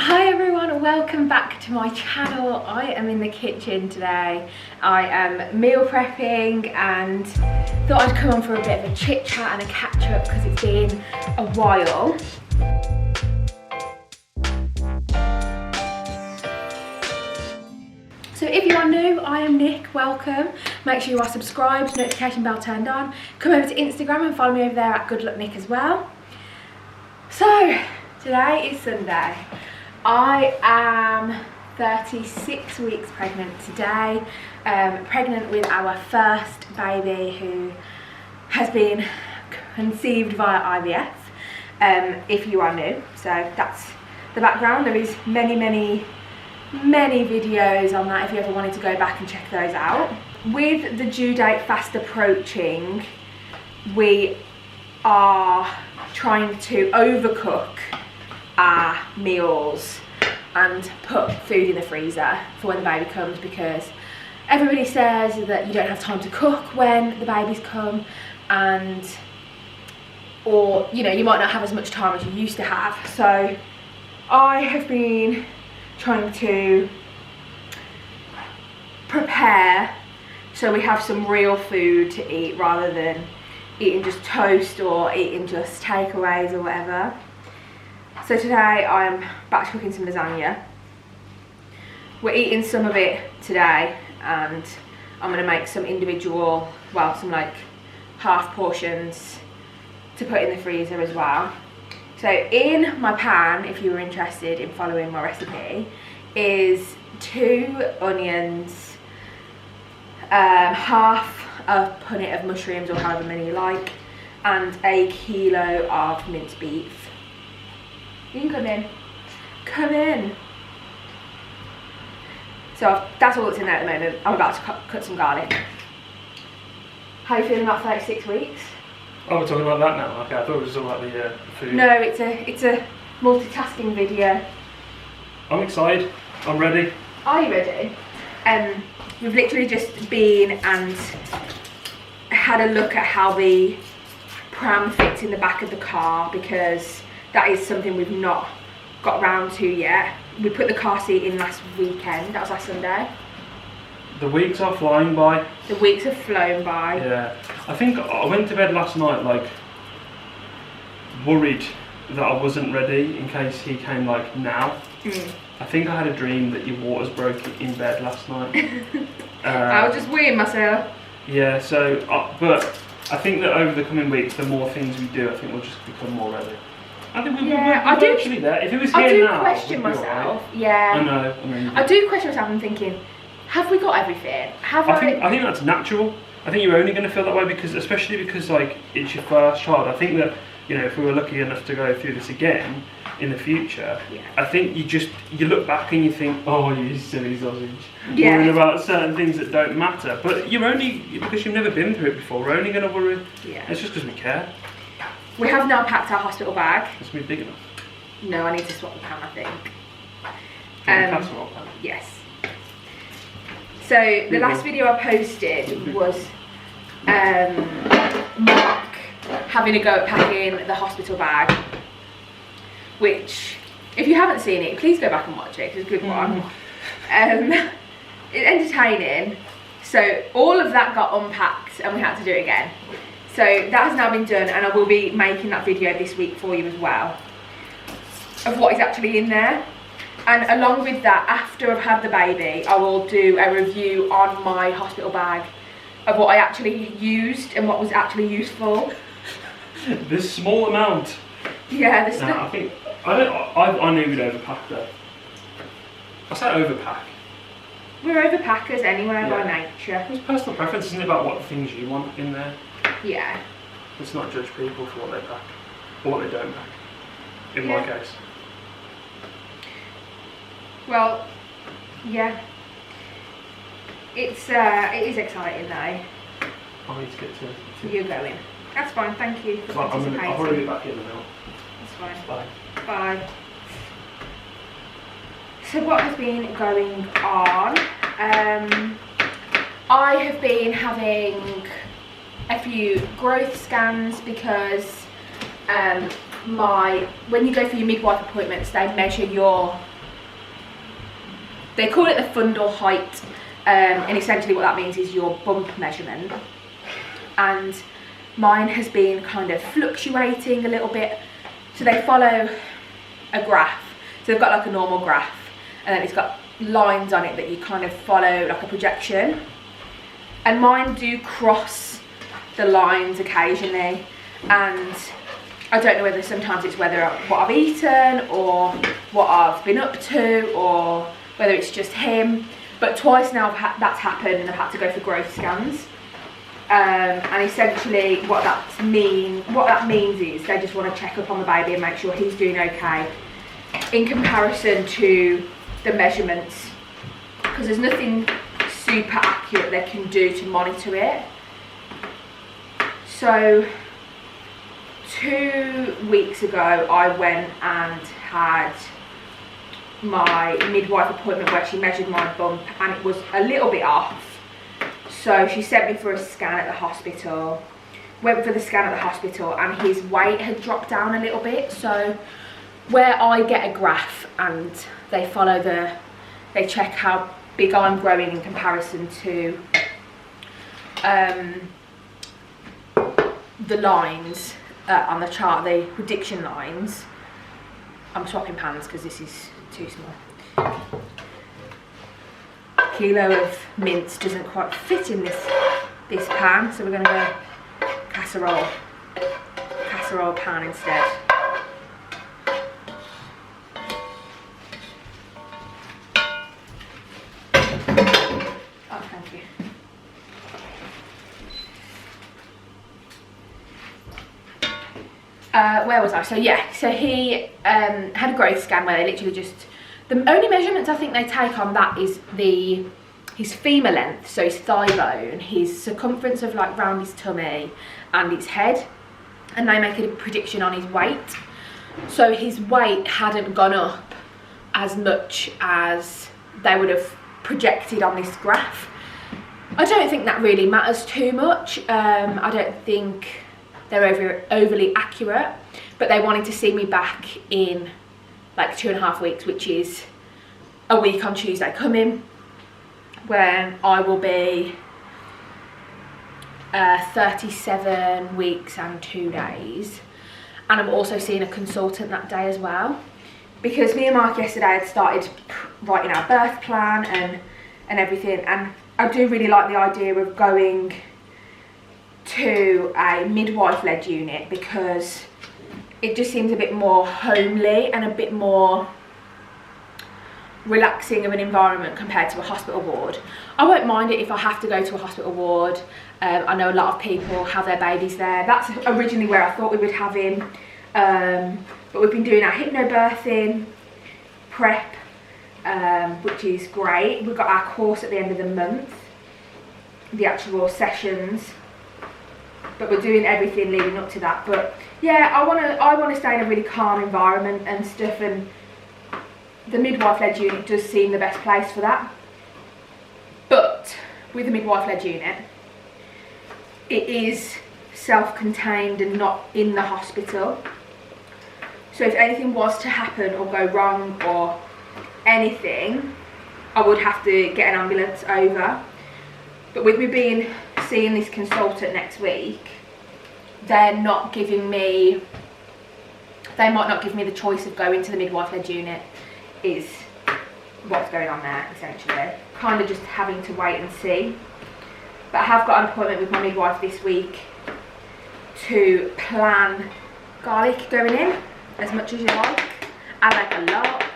Hi everyone, welcome back to my channel. I am in the kitchen today. I am meal prepping and thought I'd come on for a bit of a chit chat and a catch up because it's been a while. So if you are new, I am Nick, welcome. Make sure you are subscribed, notification bell turned on. Come over to Instagram and follow me over there at Good Luck Nick as well. So today is Sunday. I am 36 weeks pregnant today, pregnant with our first baby who has been conceived via IVF, if you are new. So that's the background. There is many videos on that if you ever wanted to go back and check those out. With the due date fast approaching, we are trying to overcook our meals and put food in the freezer for when the baby comes, because everybody says that you don't have time to cook when the babies come, or you know, you might not have as much time as you used to have. So I have been trying to prepare so we have some real food to eat rather than eating just toast or eating just takeaways or whatever. So today I'm batch cooking some lasagna. We're eating some of it today and I'm going to make some individual, well, some like half portions to put in the freezer as well. So in my pan, if you were interested in following my recipe, is 2 onions, half a punnet of mushrooms or however many you like, and a kilo of minced beef. You can come in. Come in. So that's all that's in there at the moment. I'm about to cut some garlic. How are you feeling about 36 weeks? Oh, we're talking about that now? Okay, I thought it was all about the food. No, it's a multitasking video. I'm excited. I'm ready. Are you ready? We've literally just been and had a look at how the pram fits in the back of the car, because that is something we've not got round to yet. We put the car seat in last weekend, that was last Sunday. The weeks are flying by. The weeks have flown by. Yeah. I think I went to bed last night like worried that I wasn't ready in case he came like now. I think I had a dream that your waters broke in bed last night. I was just weeing myself. Yeah, so, but I think that over the coming weeks, the more things we do, I think we'll just become more ready. I think we're actually there. If it was here now, I do question myself. Right. Yeah. I know. I do question myself and thinking, have we got everything? I think that's natural. I think you're only going to feel that way especially because like it's your first child. I think that, you know, if we were lucky enough to go through this again in the future, yeah. I think you look back and you think, oh, you silly sausage. Yeah. Worrying about certain things that don't matter. But you're only, because you've never been through it before, we're only going to worry. Yeah. It's just because we care. We have now packed our hospital bag. It's going to be big enough. No, I need to swap the pan, I think. Casserole pan? Yes. So the last video I posted was Mark having a go at packing the hospital bag, which, if you haven't seen it, please go back and watch it, it's a good one. It's entertaining. So all of that got unpacked and we had to do it again. So that has now been done, and I will be making that video this week for you as well, of what is actually in there. And along with that, after I've had the baby, I will do a review on my hospital bag of what I actually used and what was actually useful. This small amount. Yeah, this. No, I think I knew we'd overpack though. I say overpack. We're overpackers anyway, by nature. It's personal preference, isn't it, about what things you want in there? Yeah. Let's not judge people for what they pack or what they don't pack. In my case. Well, yeah. It is exciting though. I need to get to You're going. That's fine, thank you for participating. I'll probably be back in a minute. That's fine. Bye. Bye. So what has been going on? I have been having a few growth scans because when you go for your midwife appointments, they measure they call it the fundal height, and essentially what that means is your bump measurement. And mine has been kind of fluctuating a little bit. So they follow a graph. So they've got like a normal graph, and then it's got lines on it that you kind of follow like a projection. And mine do cross the lines occasionally, and I don't know whether sometimes it's what I've eaten or what I've been up to, or whether it's just him. But twice now that's happened, and I've had to go for growth scans. And essentially what that means is they just want to check up on the baby and make sure he's doing okay in comparison to the measurements, because there's nothing super accurate they can do to monitor it. So 2 weeks ago I went and had my midwife appointment where she measured my bump, and it was a little bit off. So she sent me for a scan at the hospital. Went for the scan at the hospital, and his weight had dropped down a little bit. So where I get a graph and they check how big I'm growing in comparison to the lines on the chart, the prediction lines. I'm swapping pans because this is too small. A kilo of mince doesn't quite fit in this pan, so we're going to go casserole pan instead. Oh, thank you. Where was I? So yeah, so he had a growth scan where they literally just, the only measurements I think they take on that is his femur length, so his thigh bone, his circumference of like round his tummy and his head, and they make a prediction on his weight. So his weight hadn't gone up as much as they would have projected on this graph. I don't think that really matters too much. I don't think they're overly accurate, but they wanted to see me back in like 2.5 weeks, which is a week on Tuesday coming, when I will be 37 weeks and 2 days. And I'm also seeing a consultant that day as well, because me and Mark yesterday had started writing our birth plan and everything, and I do really like the idea of going to a midwife-led unit, because it just seems a bit more homely and a bit more relaxing of an environment compared to a hospital ward. I won't mind it if I have to go to a hospital ward. I know a lot of people have their babies there. That's originally where I thought we would have him, but we've been doing our hypnobirthing prep, which is great. We've got our course at the end of the month, the actual sessions, but we're doing everything leading up to that. But yeah, I want to stay in a really calm environment and stuff, and the midwife-led unit does seem the best place for that. But with the midwife-led unit, it is self-contained and not in the hospital. So if anything was to happen or go wrong or anything, I would have to get an ambulance over. But with me seeing this consultant next week, they might not give me the choice of going to the midwife-led unit, is what's going on there essentially. Kind of just having to wait and see. But I have got an appointment with my midwife this week to plan garlic going in as much as you like. I like a lot.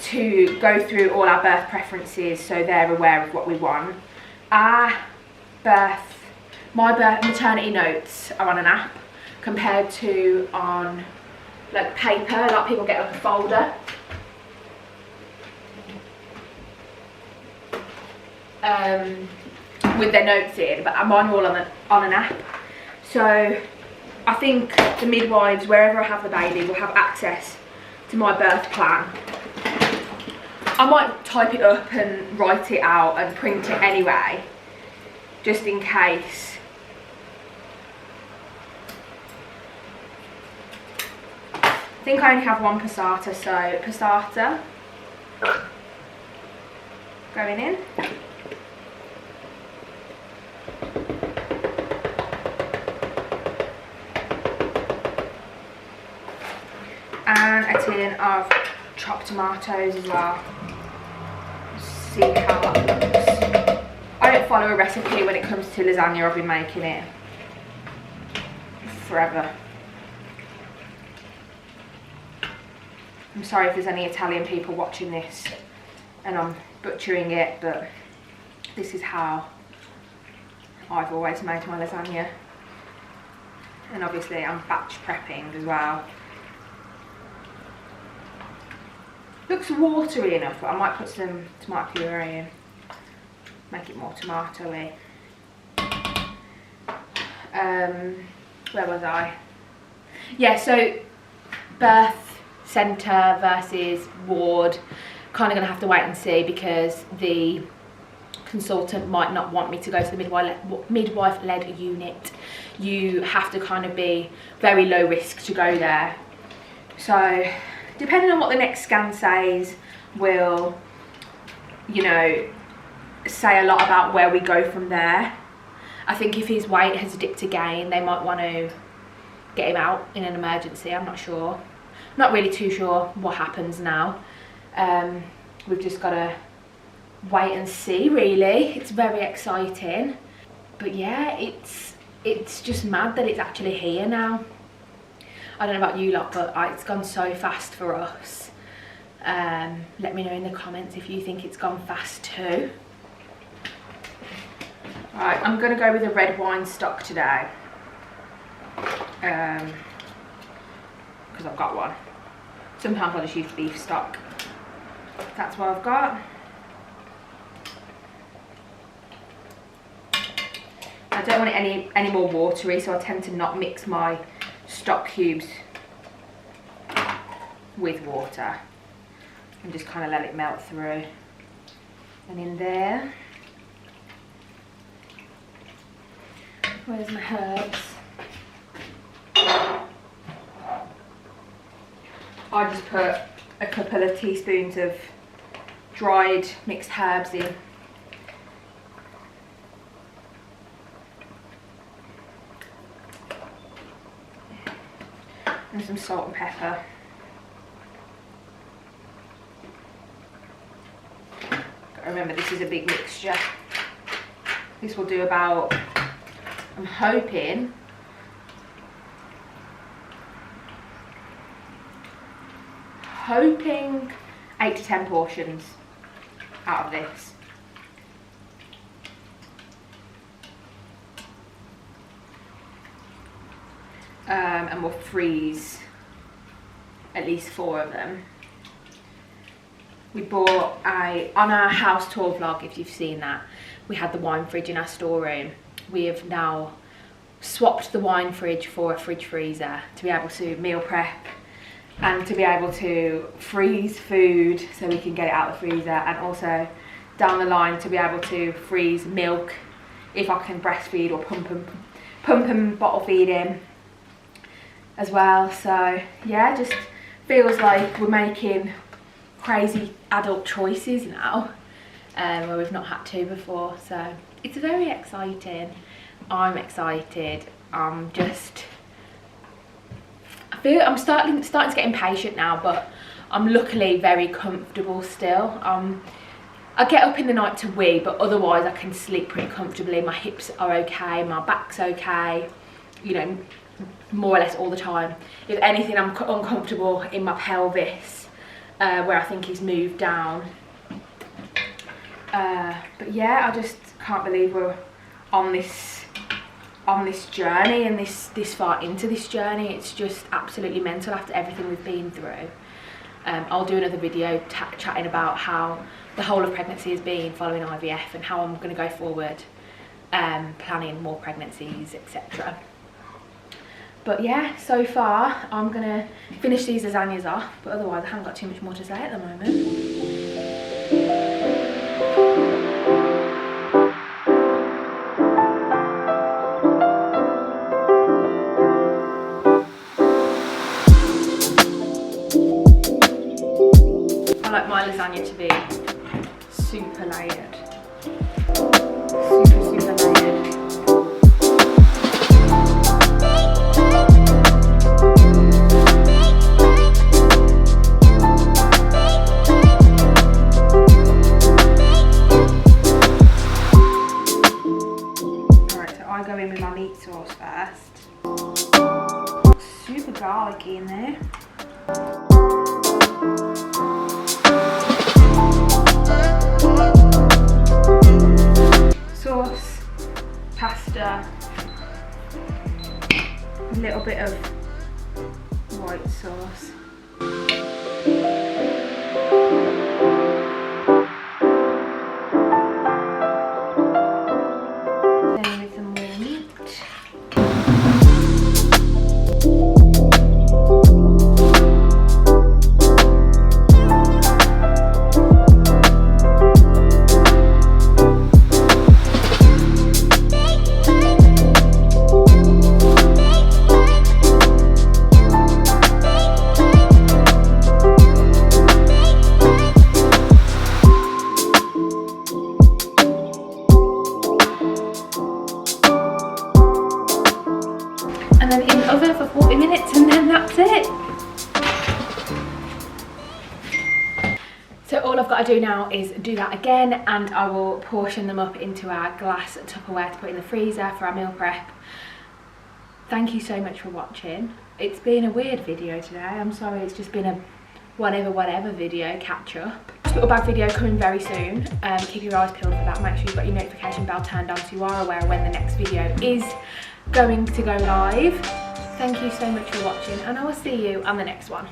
To go through all our birth preferences so they're aware of what we want. My maternity notes are on an app compared to on like paper. A lot of people get like a folder. With their notes in, but mine are all on an app. So I think the midwives, wherever I have the baby, will have access to my birth plan. I might type it up and write it out and print it anyway, just in case. I think I only have one passata, so passata going in. And a tin of chopped tomatoes as well. See how that looks. I don't follow a recipe when it comes to lasagna. I've been making it forever. I'm sorry if there's any Italian people watching this and I'm butchering it, but this is how I've always made my lasagna. And obviously I'm batch prepping as well. Looks watery enough, but I might put some tomato puree in. Make it more tomatoey. Where was I? Yeah, so birth centre versus ward. Kind of going to have to wait and see because the consultant might not want me to go to the midwife-led unit. You have to kind of be very low risk to go there. So depending on what the next scan says will, you know, say a lot about where we go from there. I think if his weight has dipped again, they might want to get him out in an emergency. I'm not sure. Not really too sure what happens now. We've just got to wait and see, really. It's very exciting. But yeah, it's just mad that it's actually here now. I don't know about you lot, but it's gone so fast for us. Let me know in the comments if you think it's gone fast too. Right, I'm going to go with a red wine stock today. Because I've got one. Sometimes I just use beef stock. That's what I've got. I don't want it any more watery, so I tend to not mix my stock cubes with water and just kind of let it melt through. And in there, where's my herbs? I just put a couple of teaspoons of dried mixed herbs in. And some salt and pepper. Gotta remember, this is a big mixture. This will do about, I'm hoping, hoping 8 to 10 portions out of this. And we'll freeze at least 4 of them. We bought on our house tour vlog, if you've seen that, we had the wine fridge in our storeroom. We have now swapped the wine fridge for a fridge freezer to be able to meal prep and to be able to freeze food so we can get it out of the freezer, and also down the line to be able to freeze milk if I can breastfeed or pump and bottle feed him as well. So yeah, just feels like we're making crazy adult choices now, where we've not had to before. So it's very exciting. I'm excited. I'm starting to get impatient now, but I'm luckily very comfortable still. I get up in the night to wee, but otherwise I can sleep pretty comfortably. My hips are okay, my back's okay, you know, more or less all the time. If anything, I'm uncomfortable in my pelvis, where I think he's moved down. But yeah, I just can't believe we're on this journey and this far into this journey. It's just absolutely mental after everything we've been through. I'll do another video chatting about how the whole of pregnancy has been following IVF and how I'm going to go forward, planning more pregnancies, etc. But yeah, so far I'm going to finish these lasagnas off, but otherwise I haven't got too much more to say at the moment. like my lasagna to be super layered. Super layered. Alright, so I go in with my meat sauce first. Super garlicky in there. Sauce, pasta, a little bit of white sauce. Then with some more meat. And then in the oven for 40 minutes and then that's it. So all I've got to do now is do that again, and I will portion them up into our glass Tupperware to put in the freezer for our meal prep. Thank you so much for watching. It's been a weird video today, I'm sorry, it's just been a whatever video catch up. Little bag video coming very soon. Keep your eyes peeled for that. Make sure you've got your notification bell turned on so you are aware when the next video is going to go live. Thank you so much for watching, and I will see you on the next one.